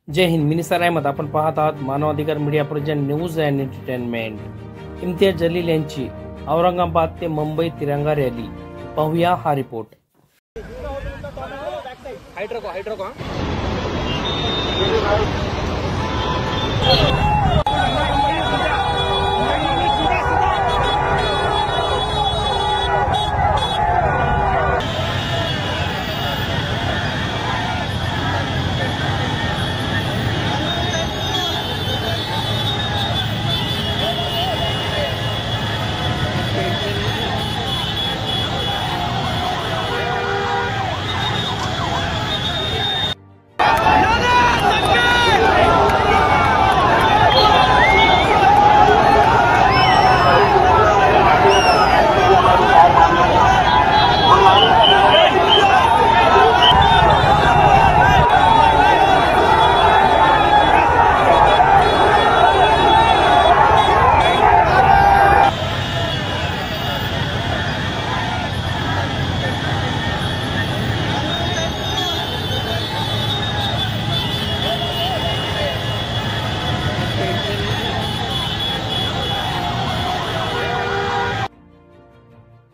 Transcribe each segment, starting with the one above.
जय हिंद. मी निसार अहमद. आपण पाहत आहात मानवाधिकार media project news and entertainment. Imtiaz Jaleel यांची औरंगाबाद ते मुंबई तिरंगा रॅली. पाहूया हा रिपोर्ट.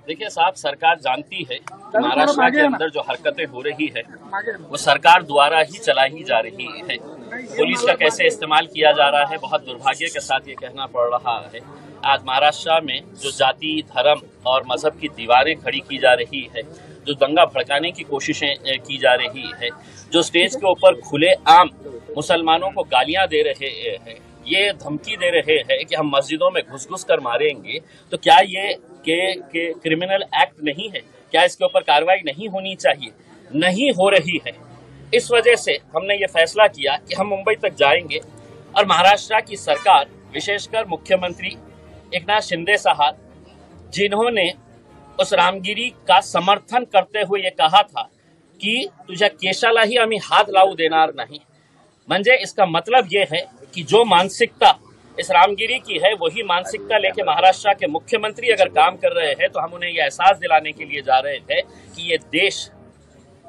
देखिए साहब, सरकार जानती है कि महाराष्ट्र के अंदर जो हरकतें हो रही है वो सरकार द्वारा ही चलाई जा रही है। पुलिस का कैसे इस्तेमाल किया जा रहा है, बहुत दुर्भाग्य के साथ ये कहना पड़ रहा है। आज महाराष्ट्र में जो जाति, धर्म और मजहब की दीवारें खड़ी की जा रही है, जो दंगा भड़काने की कोशिशें की जा रही है, जो स्टेज के ऊपर खुले आम मुसलमानों को गालियां दे रहे हैं, ये धमकी दे रहे हैं कि हम मस्जिदों में घुस कर मारेंगे, तो क्या ये के क्रिमिनल एक्ट नहीं है? क्या इसके ऊपर कार्रवाई नहीं होनी चाहिए? नहीं हो रही है। इस वजह से हमने ये फैसला किया कि हम मुंबई तक जाएंगे और महाराष्ट्र की सरकार, विशेषकर मुख्यमंत्री एकनाथ शिंदे साहब, जिन्होंने उस रामगिरी का समर्थन करते हुए ये कहा था की तुझ्या केशालाही आम्ही हात लावू देणार नाही, म्हणजे इसका मतलब ये है कि जो मानसिकता इस रामगिरी की है वही मानसिकता लेके महाराष्ट्र के मुख्यमंत्री अगर काम कर रहे हैं, तो हम उन्हें यह एहसास दिलाने के लिए जा रहे थे कि ये देश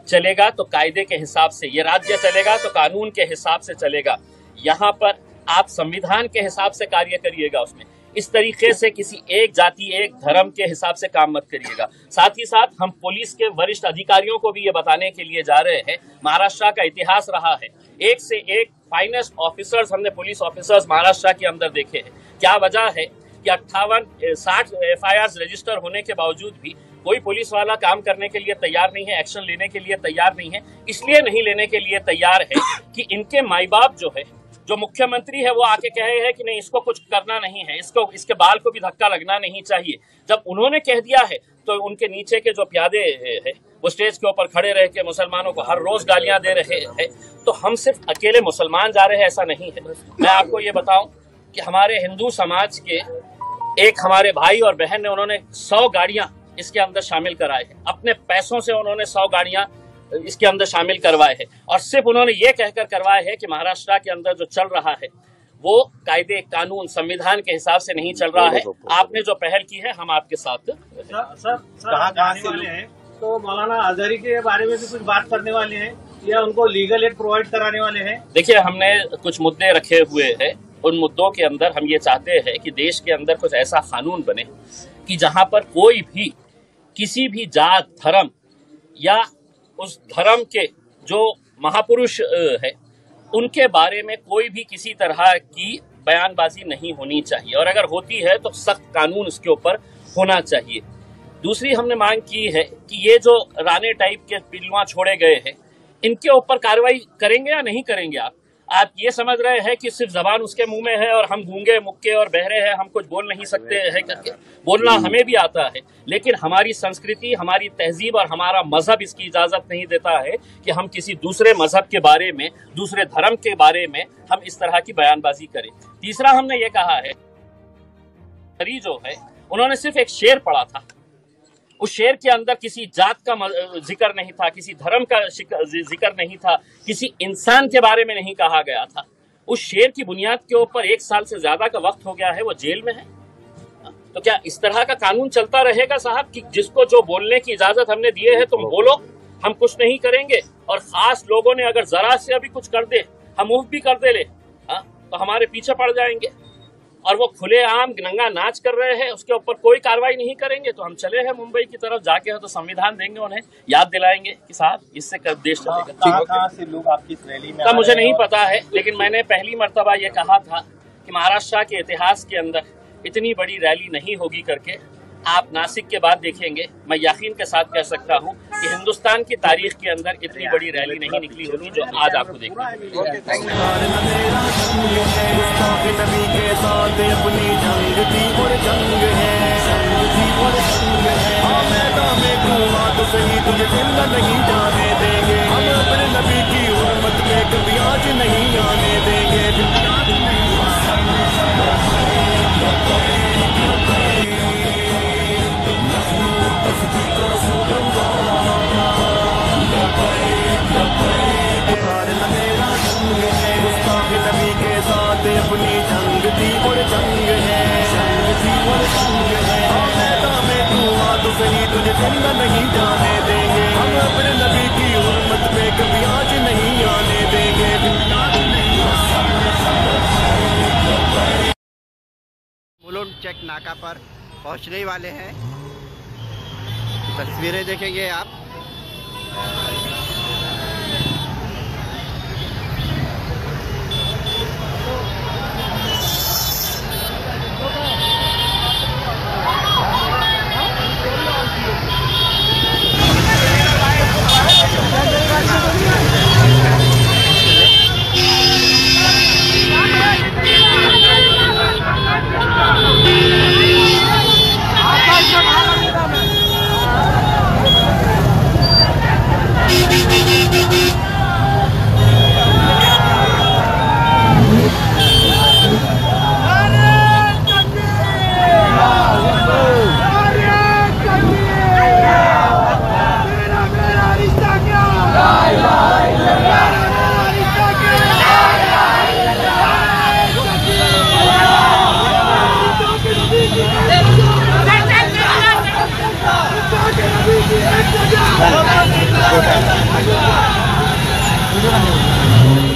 चलेगा तो कायदे के हिसाब से, ये राज्य चलेगा तो कानून के हिसाब से चलेगा। यहाँ पर आप संविधान के हिसाब से कार्य करिएगा, उसमें इस तरीके से किसी एक जाति, एक धर्म के हिसाब से काम मत करिएगा। साथ ही साथ हम पुलिस के वरिष्ठ अधिकारियों को भी ये बताने के लिए जा रहे हैं, महाराष्ट्र का इतिहास रहा है, एक से एक फाइनेस्ट ऑफिसर्स हमने पुलिस ऑफिसर्स महाराष्ट्र के अंदर देखे हैं। क्या वजह है कि 60 FIRs रजिस्टर होने के बावजूद भी कोई पुलिस वाला काम करने के लिए तैयार नहीं है, एक्शन लेने के लिए तैयार नहीं है। इसलिए नहीं लेने के लिए तैयार है कि इनके माई बाप जो है, जो मुख्यमंत्री है, वो आके कहे हैं कि नहीं, इसको कुछ करना नहीं है, इसके बाल को भी धक्का लगना नहीं चाहिए। जब उन्होंने कह दिया है तो उनके नीचे के जो प्यादे हैं वो स्टेज के ऊपर खड़े रह के मुसलमानों को हर रोज गालियां दे रहे हैं। तो हम सिर्फ अकेले मुसलमान जा रहे हैं ऐसा नहीं है। मैं आपको ये बताऊं कि हमारे हिंदू समाज के एक हमारे भाई और बहन ने, उन्होंने 100 गाड़ियां इसके अंदर शामिल कराए हैं, अपने पैसों से उन्होंने 100 गाड़ियां इसके अंदर शामिल करवाए हैं। और सिर्फ उन्होंने ये कहकर करवाए हैं कि महाराष्ट्र के अंदर जो चल रहा है वो कायदे, कानून, संविधान के हिसाब से नहीं चल रहा है। आपने जो पहल की है, हम आपके साथ। सर कहाँ से वाले हैं, तो मौलाना आजहरी के बारे में भी कुछ बात करने वाले हैं या उनको लीगल एड प्रोवाइड कराने वाले हैं? देखिए, हमने कुछ मुद्दे रखे हुए हैं। उन मुद्दों के अंदर हम ये चाहते हैं कि देश के अंदर कुछ ऐसा कानून बने कि जहां पर कोई भी किसी भी जात, धर्म या उस धर्म के जो महापुरुष है उनके बारे में कोई भी किसी तरह की बयानबाजी नहीं होनी चाहिए, और अगर होती है तो सख्त कानून उसके ऊपर होना चाहिए। दूसरी हमने मांग की है कि ये जो राणे टाइप के पिलुआ छोड़े गए हैं, इनके ऊपर कार्रवाई करेंगे या नहीं करेंगे? आप ये समझ रहे हैं कि सिर्फ जबान उसके मुंह में है और हम गूंगे, मुक्के और बहरे हैं, हम कुछ बोल नहीं सकते हैं करके? बोलना हमें भी आता है, लेकिन हमारी संस्कृति, हमारी तहजीब और हमारा मजहब इसकी इजाजत नहीं देता है कि हम किसी दूसरे मजहब के बारे में, दूसरे धर्म के बारे में हम इस तरह की बयानबाजी करें। तीसरा हमने ये कहा है, जो है उन्होंने सिर्फ एक शेर पढ़ा था, उस शेर के अंदर किसी जात का जिक्र नहीं था, किसी धर्म का जिक्र नहीं था, किसी इंसान के बारे में नहीं कहा गया था। उस शेर की बुनियाद के ऊपर 1 साल से ज्यादा का वक्त हो गया है, वो जेल में है। तो क्या इस तरह का कानून चलता रहेगा साहब कि जिसको जो बोलने की इजाजत हमने दिए है, तुम बोलो, हम कुछ नहीं करेंगे, और खास लोगों ने अगर जरा से अभी कुछ कर दे हम मूव भी कर दे ले तो हमारे पीछे पड़ जाएंगे, और वो खुलेआम नंगा नाच कर रहे हैं, उसके ऊपर कोई कार्रवाई नहीं करेंगे तो हम चले हैं मुंबई की तरफ, जाके हो तो संविधान देंगे, उन्हें याद दिलाएंगे कि साहब इससे कब देश चलेगा। कहाँ से लोग आपकी इस रैली में? मुझे नहीं पता है, लेकिन मैंने पहली मर्तबा ये कहा था कि महाराष्ट्र के इतिहास के अंदर इतनी बड़ी रैली नहीं होगी करके। आप नासिक के बाद देखेंगे, मैं यकीन के साथ कह सकता हूं कि हिंदुस्तान की तारीख के अंदर इतनी बड़ी रैली नहीं निकली होगी जो आज आपको देखने नहीं जाने देंगे, हम अपने नबी की हुर्मत में कभी आज नहीं आने देंगे। मुलुंड चेक नाका पर पहुंचने वाले हैं, तस्वीरें देखेंगे आप।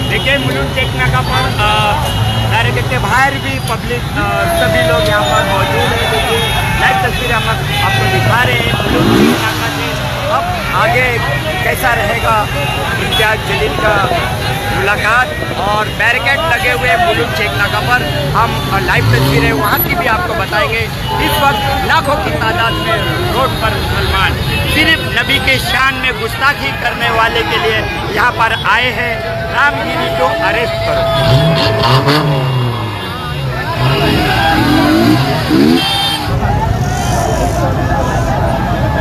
देखिए मुलुंड चेक नाका पर सारे देखते बाहर भी पब्लिक सभी लोग यहाँ पर मौजूद है। देखिए लाइव तस्वीर हम आपको दिखा रहे हैं मुलुंड चेक नाका से। अब आगे कैसा रहेगा इम्तियाज जलील का मुलाकात और बैरिकेड लगे हुए मुलुंड चेक नाका पर हम लाइव तस्वीरें वहाँ की भी आपको बताएंगे। इस वक्त लाखों की तादाद में रोड पर मुसलमान सिर्फ नबी के शान में गुस्ताखी करने वाले के लिए यहाँ पर आए हैं। रामगिरी को अरेस्ट करो।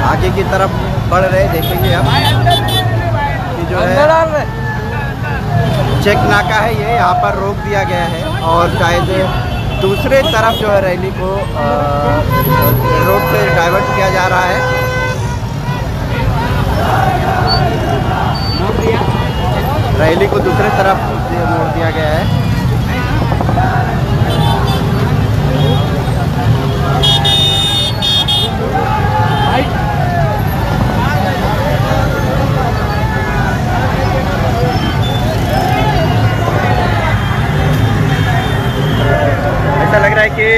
आगे की तरफ बढ़ रहे देखेंगे आप कि जो है चेक नाका है ये, यहाँ पर रोक दिया गया है और शायद दूसरे तरफ जो है रैली को रोड से डाइवर्ट किया जा रहा है। रैली को दूसरे तरफ मोड़ दिया गया है। ऐसा लग रहा है कि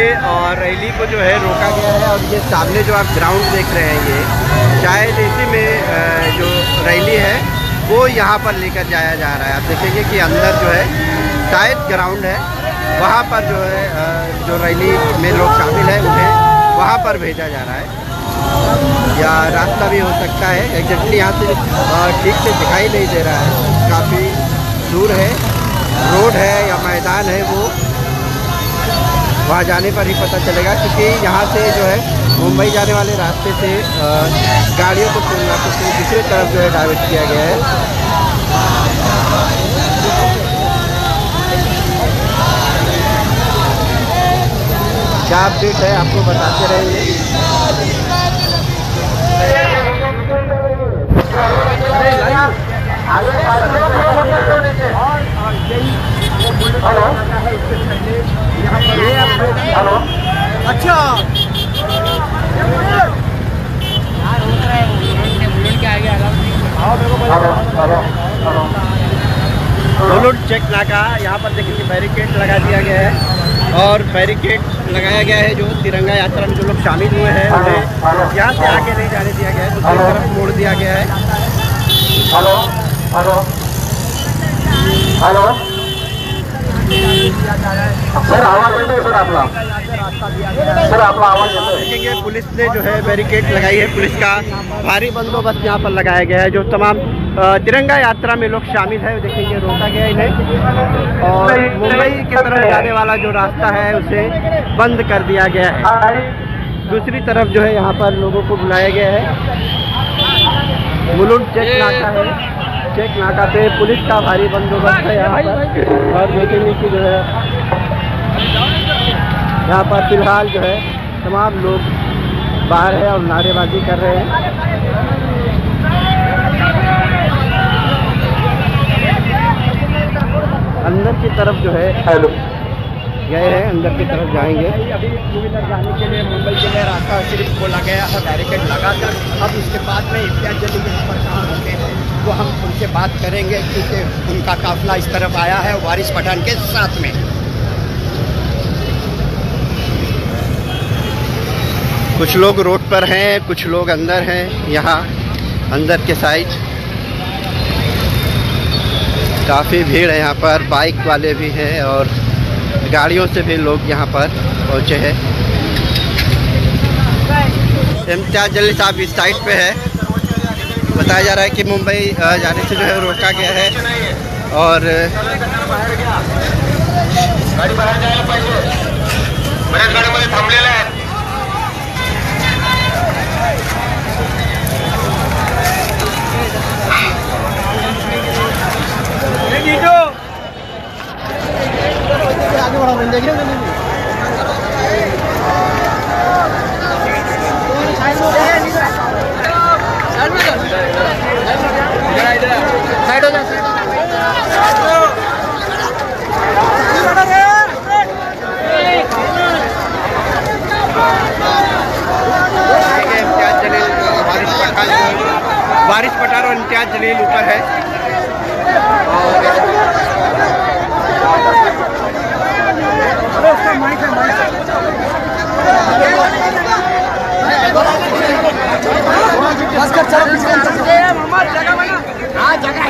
रैली को जो है रोका गया है और ये सामने जो आप ग्राउंड देख रहे हैं ये शायद इसी में जो रैली है वो यहाँ पर लेकर जाया जा रहा है। आप देखेंगे कि अंदर जो है शायद ग्राउंड है, वहाँ पर जो है जो रैली में लोग शामिल हैं उन्हें वहाँ पर भेजा जा रहा है, या रास्ता भी हो सकता है। एग्जैक्टली यहाँ से ठीक से दिखाई नहीं दे रहा है, काफ़ी दूर है, रोड है या मैदान है वो वहाँ जाने पर ही पता चलेगा, क्योंकि यहाँ से जो है मुंबई जाने वाले रास्ते से गाड़ियों को दूसरी तरफ जो है डाइवर्ट किया गया है। क्या अपडेट है आपको बताते रहेंगे। हेलो अच्छा मुलुंड चेक नाका, यहाँ पर देखिए बैरिकेड लगा दिया गया है और बैरिकेड लगाया गया है। जो तिरंगा यात्रा में जो लोग शामिल हुए हैं उन्हें यहाँ से आगे नहीं जाने दिया गया है, दूसरी तरफ मोड़ दिया गया है। हेलो हेलो हेलो सर, आवाज येतोय सर आपला, सर आपला आवाज येतोय। देखेंगे पुलिस ने जो है बैरिकेड लगाई है, पुलिस का भारी बंदोबस्त यहाँ पर लगाया गया है। जो तमाम तिरंगा यात्रा में लोग शामिल है देखेंगे रोका गया इन्हें, और मुंबई की तरफ जाने वाला जो रास्ता है उसे बंद कर दिया गया है। दूसरी तरफ जो है यहाँ पर लोगों को बुलाया गया है। मुलुंड चेक नाका है, चेक नाका पे पुलिस का भारी बंदोबस्त है यहाँ पर। और देखेंगे कि जो है यहाँ पर फिलहाल जो है तमाम लोग बाहर है और नारेबाजी कर रहे हैं। अंदर की तरफ जो है गए हैं, अंदर की तरफ जाएंगे। अभी टू व्हीलर जाने के लिए मुंबई के लिए रास्ता सिर्फ खोला गया है बैरिकेड लगाकर। अब उसके बाद में इम्तियाज जली यहाँ पर कहाँ होते हैं वो हम उनसे बात करेंगे, क्योंकि उनका काफिला इस तरफ आया है वारिस पठान के साथ में। कुछ लोग रोड पर हैं, कुछ लोग अंदर हैं। यहाँ अंदर के साइड काफ़ी भीड़ है, यहाँ पर बाइक वाले भी हैं और गाड़ियों से भी लोग यहाँ पर पहुँचे हैं। इम्तियाज जलील साहब इस साइड पे है। बताया जा रहा है कि मुंबई जाने से जो है रोका गया है और गाडी बाहेर जायला पाहिजे, बऱ्याच गाड्यांमध्ये थांबलेल्या आहेत। वारिस पठान और इम्तियाज जलील ऊपर है। जगह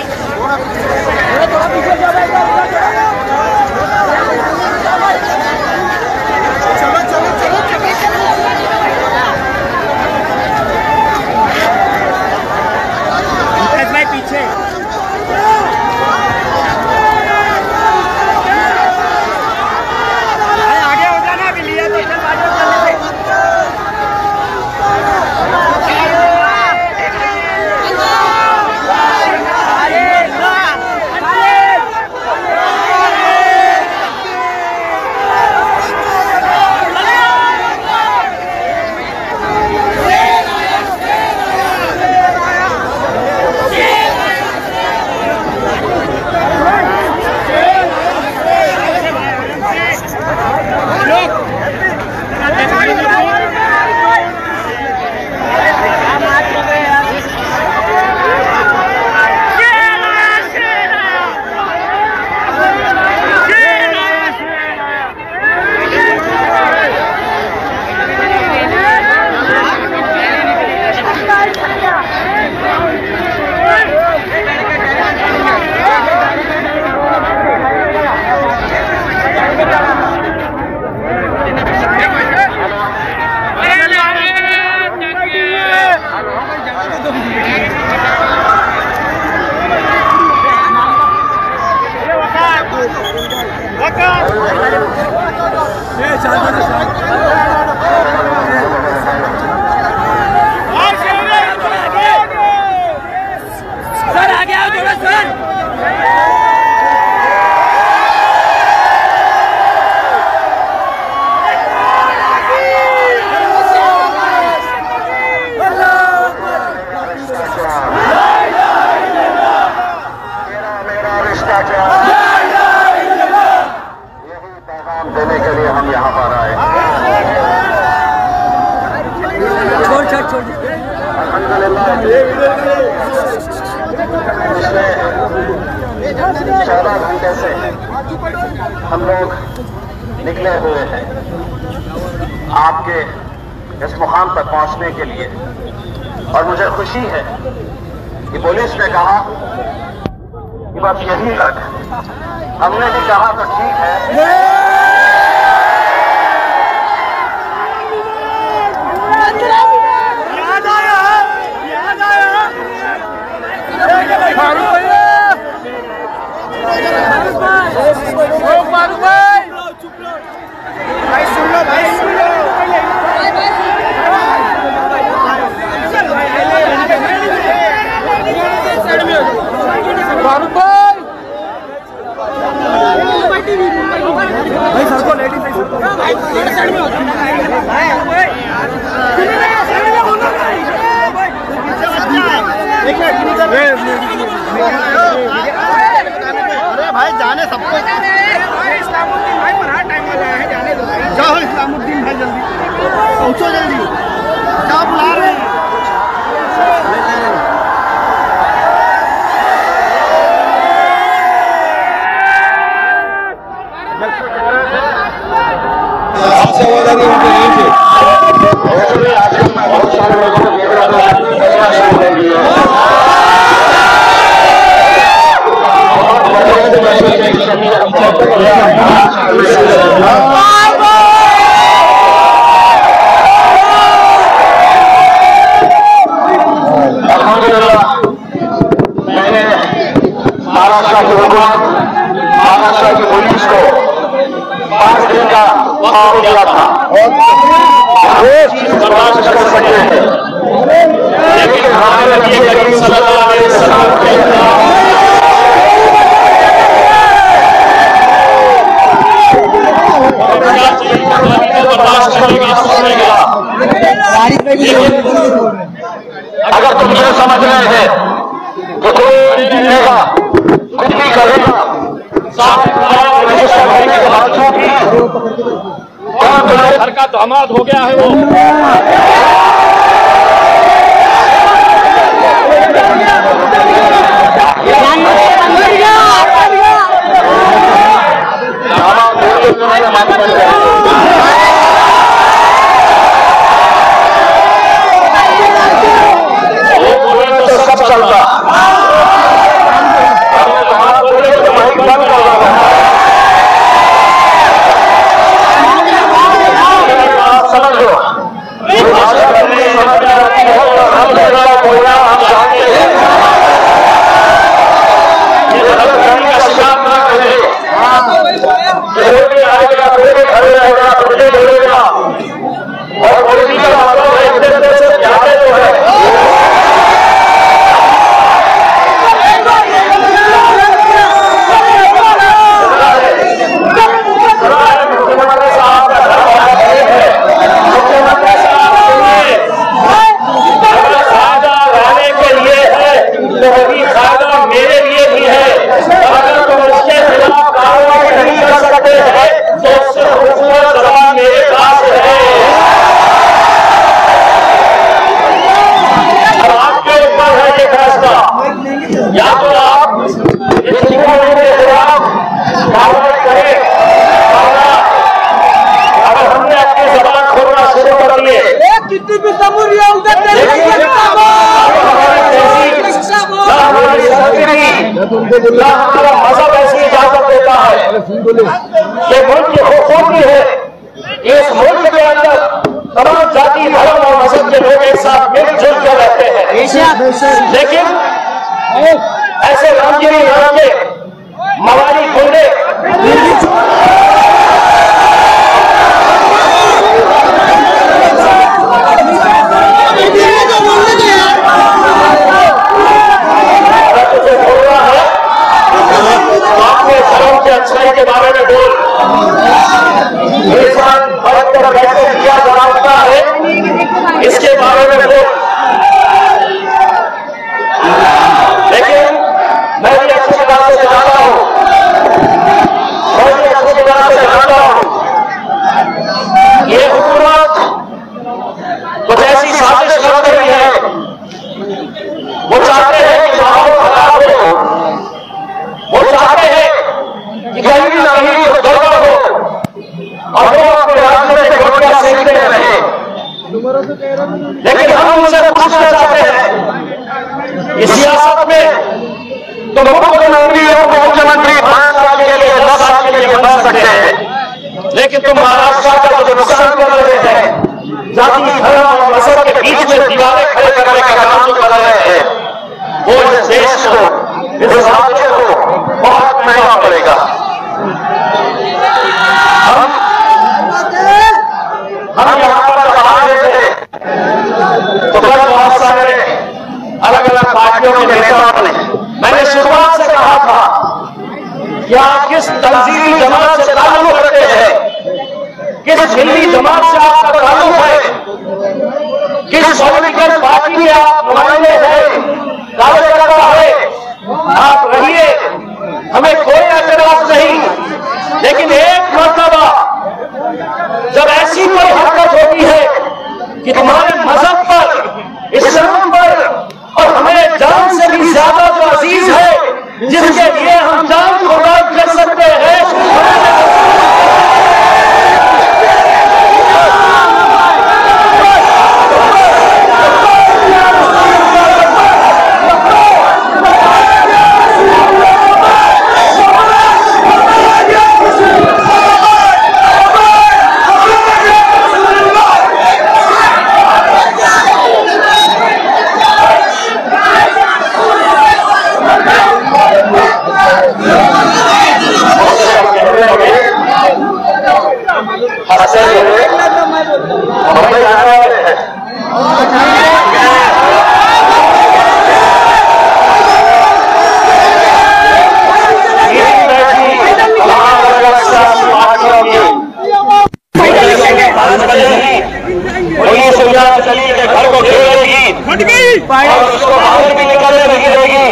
हम लोग निकले हुए हैं आपके इस मुकाम तक पहुंचने के लिए। और मुझे खुशी है कि पुलिस ने कहा कि बस यही तक। हमने भी कहा तो ठीक है। अरे भाई जाने सबको इस्लामुद्दीन भाई बड़ा टाइम लगा है, जाने दो। जाओ इस्लामुद्दीन भाई जल्दी पहुंचो, जल्दी क्या बुला रहे हैं। बहुत सारे लोगों को मैंने महाराष्ट्र की हुकूमत, महाराष्ट्र की पुलिस को 5 दिन का वक्त दिया था। बर्दाश्त कर सकते हैं, लेकिन हमारे नबी करीम सल्लल्लाहु अलैहि वसल्लम बर्दाश्त करेगा। अगर तुम ये समझ रहे हैं तो कोई जीतेगा, कुछ भी करेगा, रजिस्टर करने के बावजूद भी कौन तुम्हारे घर का दामाद हो गया है वो सब चलता समझ लो। हमारा मजहब ऐसी इजाजत देता है, ये मुल्क की खूबसूरती है। इस मुल्क के अंदर तमाम जाति, धर्म और मजहब के लोग एक साथ मिलजुल कर रहते हैं। लेकिन ऐसे रामगिरी नाम के मवाली गुंडे धर्म के अच्छाई के बारे में बोल, कैसे किया जा है इसके बारे में बोल। लेकिन मैं भी अच्छी तरह से जानता हूँ, ये हुकूमत कुछ ऐसी साजिश कर रही है। वो चाहते हैं कि माहौल खराब हो, वो चाहते हैं कि गरीबी नहीं और वो अपने राज्य में गोलियां सेकते रहे। लेकिन हम उनसे पूछना चाहते हैं कि सियासत में तो मुख्यमंत्री और मुख्यमंत्री 5 साल के लिए 10 साल के लिए बन सकते हैं, लेकिन तुम महाराष्ट्र का जो नुकसान कर रहे हैं, जाति धर्म और मजहब के बीच में दीवारें खड़े करने का काम जो कर रहे हैं, वो इस देश को, इस राज्य को बहुत महंगा पड़ेगा। हम यहाँ पर बाहर गए थे तो कल बहुत सारे अलग अलग पार्टियों के नेताओं ने, मैंने शुरुआत से कहा था कि आप किस तंजीमी जमात से ताल्लुक रखते हैं, किस मिली जमात से आपका ताल्लुक है, किस पॉलिटिकल पार्टी के आप नुमाइंदे हैं, कार्यकर्ता है, आप रहिए, हमें कोई एतराज नहीं। लेकिन एक मर्तबा जब ऐसी कोई हरकत होती है कि तुम्हारे मजहब पर, इस्लाम पर और हमें जान से भी ज्यादा जो अजीज है, जिसके लिए हम जान कुर्बान कर सकते हैं, मुंबई आने वाले हैं। पुलिस चली के घर को घेरेगी और उसको बाहर भी निकलने नहीं देगी।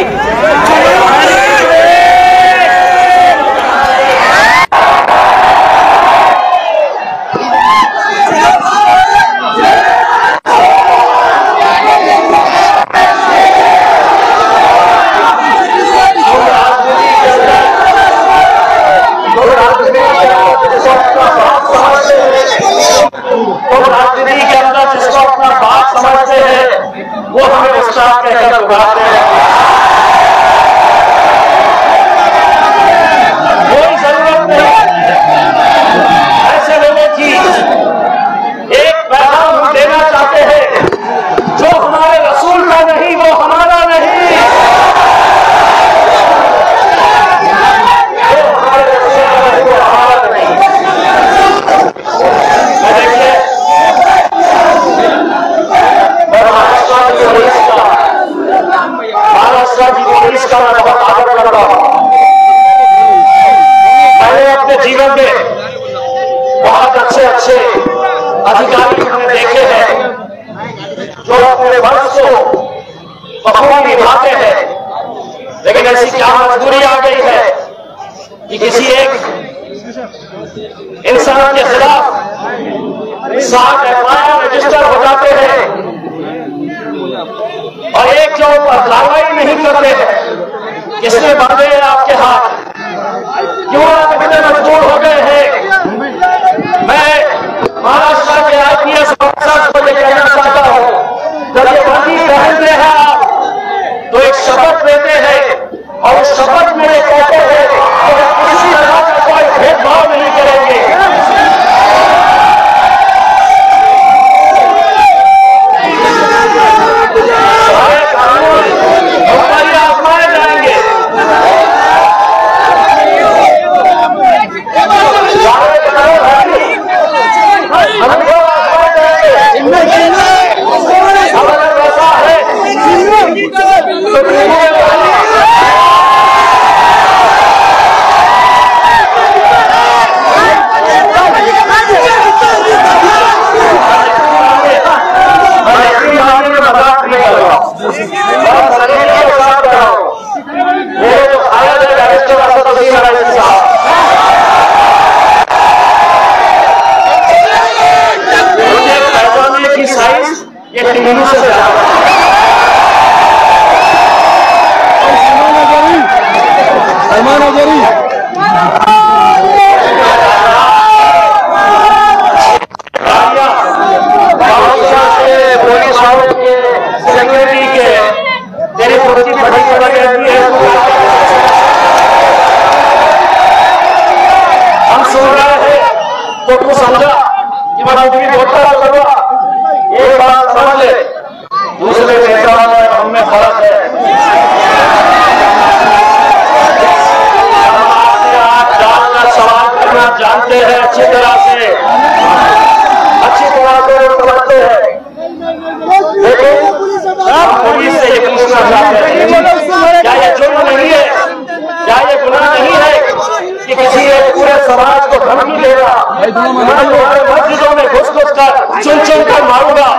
राजनीति के अंदर जिसको अपना बात समझते हैं वो हमें उस्ताद कहकर बुलाते हैं। कोई जरूरत नहीं ऐसे लोगों की। एक पैगाम हम देना चाहते हैं, जो हमारे रसूल का नहीं वो हमारा नहीं, जो हमारे रसूल का नहीं वो हमारा नहीं। देखिए महाराष्ट्र की पुलिस का मैं बहुत आदर करता हूं। मैंने अपने जीवन में बहुत अच्छे अच्छे अधिकारी हमने देखे हैं जो अपने वंश को बखूबी निभाते हैं, लेकिन ऐसी क्या मजबूरी आ गई है कि किसी एक इंसान के खिलाफ 7 FIR रजिस्टर हो जाते हैं और एक के ऊपर कार्रवाई नहीं करते हैं। किसने बांधे हैं आपके हाथ? क्यों आप इतने मजबूर हो गए हैं? मैं महाराष्ट्र के IPS ऑफिसर्स को यह कहना चाहता हूं, जब ये वर्दी पहनते हैं आप तो एक शपथ लेते हैं और उस शपथ में ये कहते हैं कि किसी तरह का कोई भेदभाव नहीं करेंगे। सुन रहे हैं तो तू समझा कि मैं तुम्हें धोखा करूंगा। एक बात समझ ले, दूसरे नेता और हम में फर्क है। सवाल करना जानते हैं अच्छी तरह से, अच्छी तरह से समझते हैं, लेकिन आप पुलिस से ये पूछना चाहते हैं क्या ये जुर्म नहीं है, क्या ये गुनाह नहीं है कि किसी एक पूरे समाज को धमकी देगा, मैं तुम्हारे मस्जिदों में घुस घुस कर चुन चुन कर मारूंगा।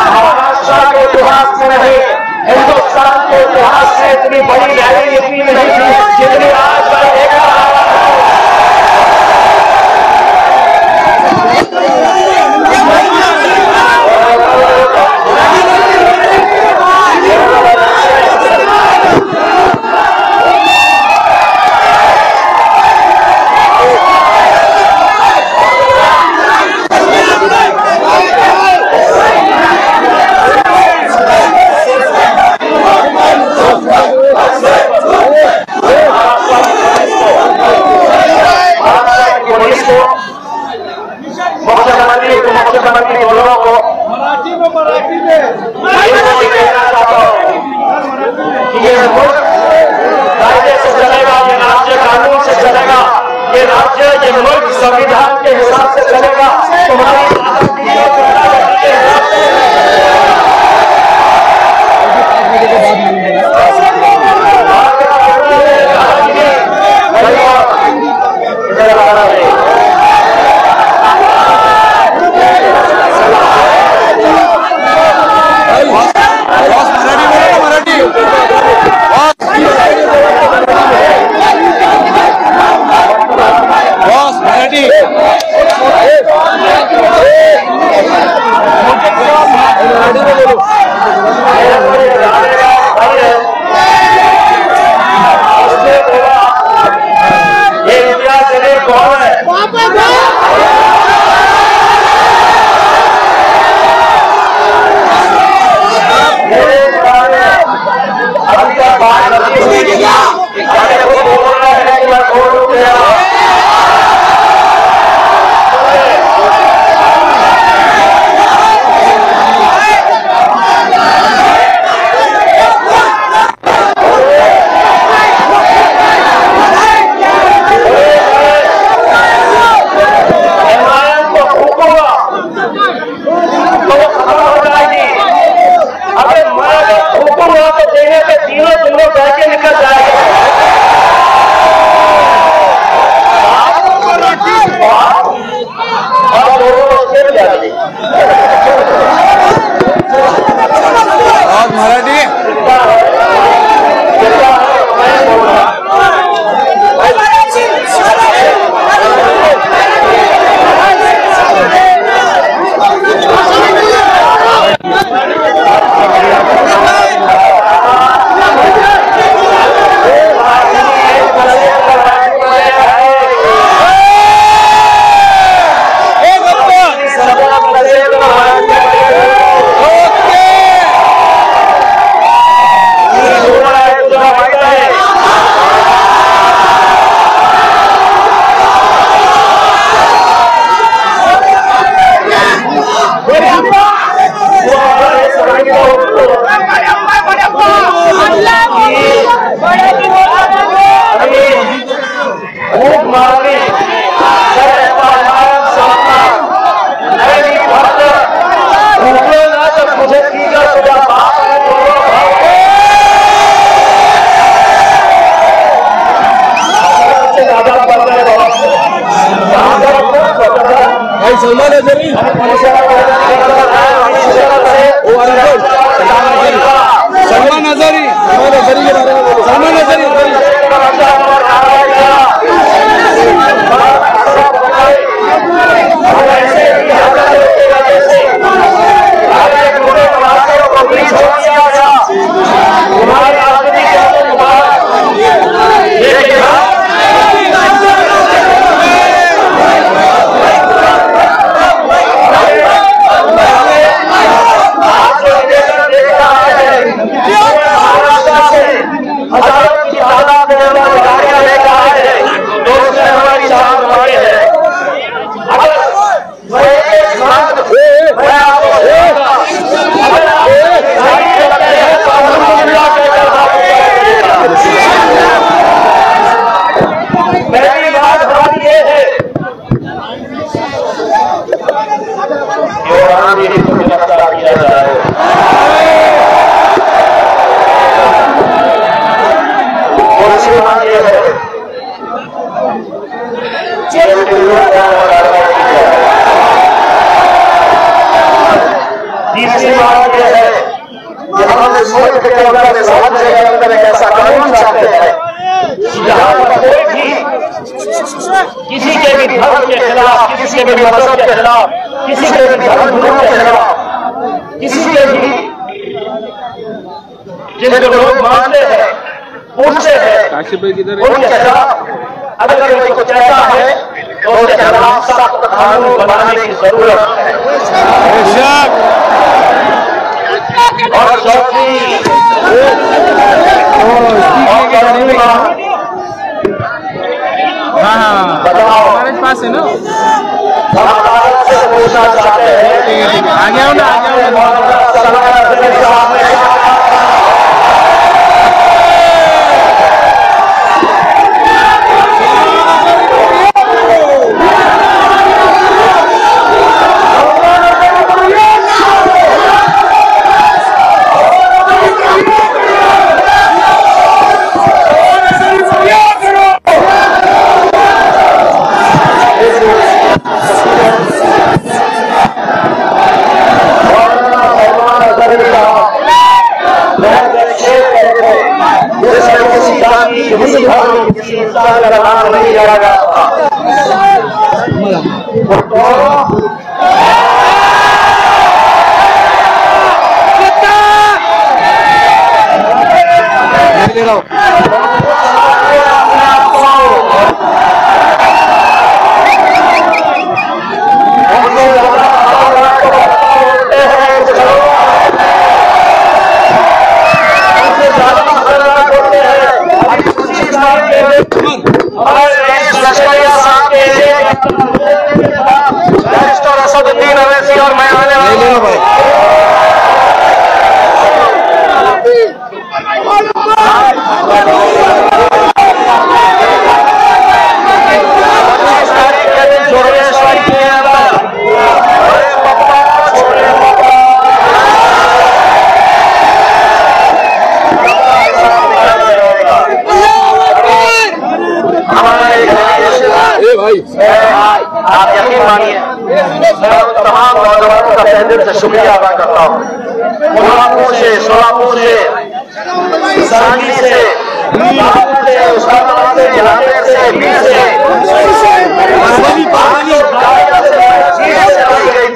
महाराष्ट्र के इतिहास में नहीं, हिंदुस्तान के इतिहास में इतनी बड़ी रैली इतनी नहीं थी जितनी आज मैं देख रहा हूं। मुख्यमंत्री दोनों को मराठी में कहना चाहता हूँ कि ये मुल्क कायदे से चलेगा, ये राज्य कानून से चलेगा, ये राज्य ये मुल्क संविधान के हिसाब से चलेगा। तुम्हारी सलमान नजरी सलमान नजरी के बारे में बोलो। सलमान नजरी किसी के भी धर्म के खिलाफ, किसी के भी मजहब के खिलाफ, किसी के भी धर्म के खिलाफ, किसी के भी जिनको लोग मानते हैं, पूछते हैं, उनके खिलाफ अगर कोई कुछ कहता है तो उनके खिलाफ सख्त कानून बनाने की जरूरत है। और चौथी बताओ हमारे पास है ना, हम से पूछना चाहते हैं, आ गया हूँ ना, आ गया किसी इंसान का नाम नहीं लिया गया था। असदुद्दीन अवैसी और मैं आने वाला आप यकीन मानिए मैं उन तमाम नौजवानों का तहे दिल से शुक्रिया अदा करता हूँ। कोल्हापुर से, सोलापुर से, सांगली से, उस्मानाबाद से, नांदेड़ से, बीर से,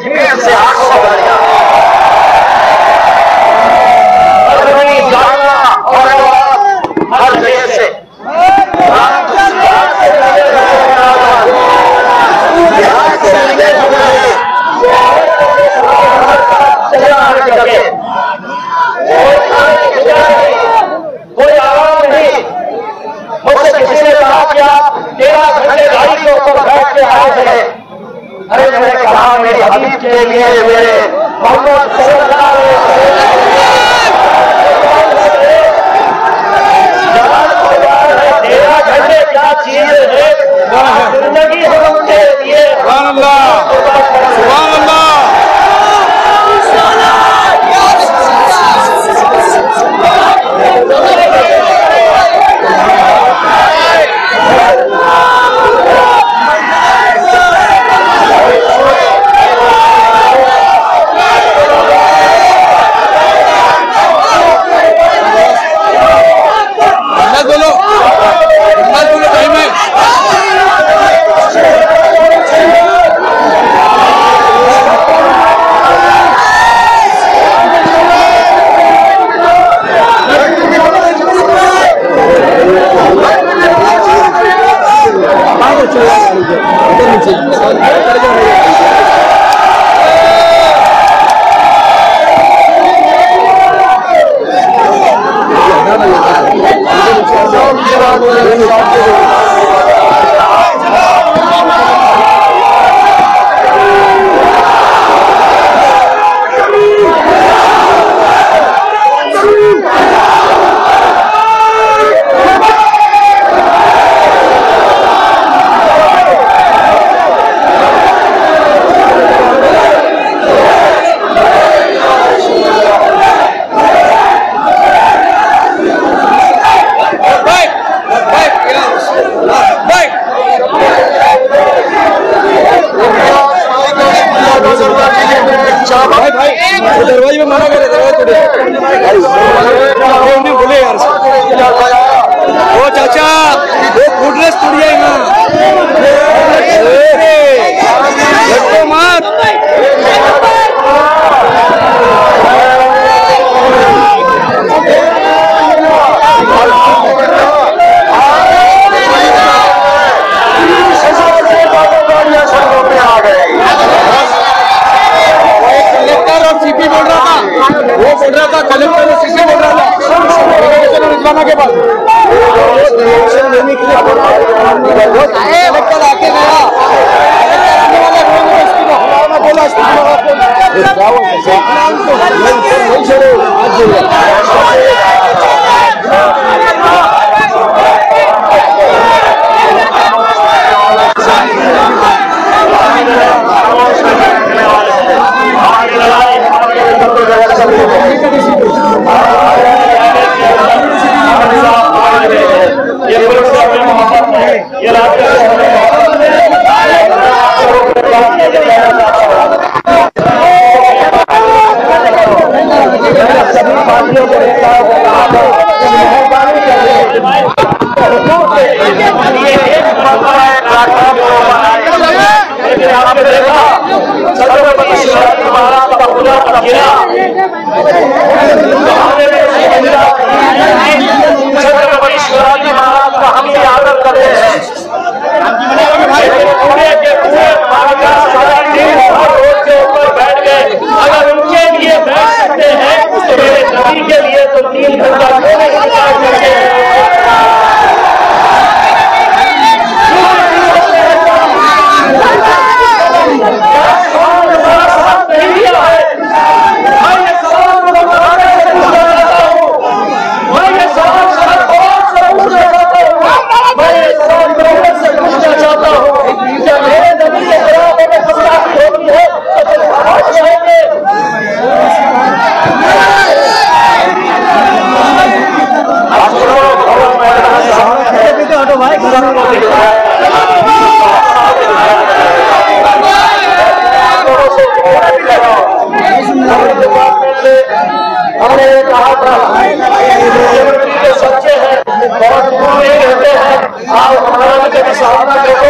भीड़ से 800 गाड़ियाँ और हर जगह से कोई आराम नहीं। मुझसे किसी ने कहा कि आप 13 घंटे गाड़ी के ऊपर बैठ के आए थे। अरे मैंने कहा मेरे हबीब के लिए, मेरे मोहम्मद सल्लल्लाहु अलैहि वसल्लम बोले यार ओ चाचा वो फुटरेस तोड़िए मत वो बोल रहा था कलेक्टर सीसी बोल रहा था के पास लेने के लिए कलेक्टर आके गया आने वाला छत्रपति शिवाजी महाराज का हम भी आदर करते हैं। पूरे के पूरे रोड के ऊपर बैठ गए, अगर उनके लिए बैठ सकते हैं तो मेरे नबी के लिए तो 3 घंटा क्यों नहीं निकाल सकते। हमने कहा था सच्चे हैं बहुत दूर नहीं रहते हैं, आप हमारा कभी सामना करो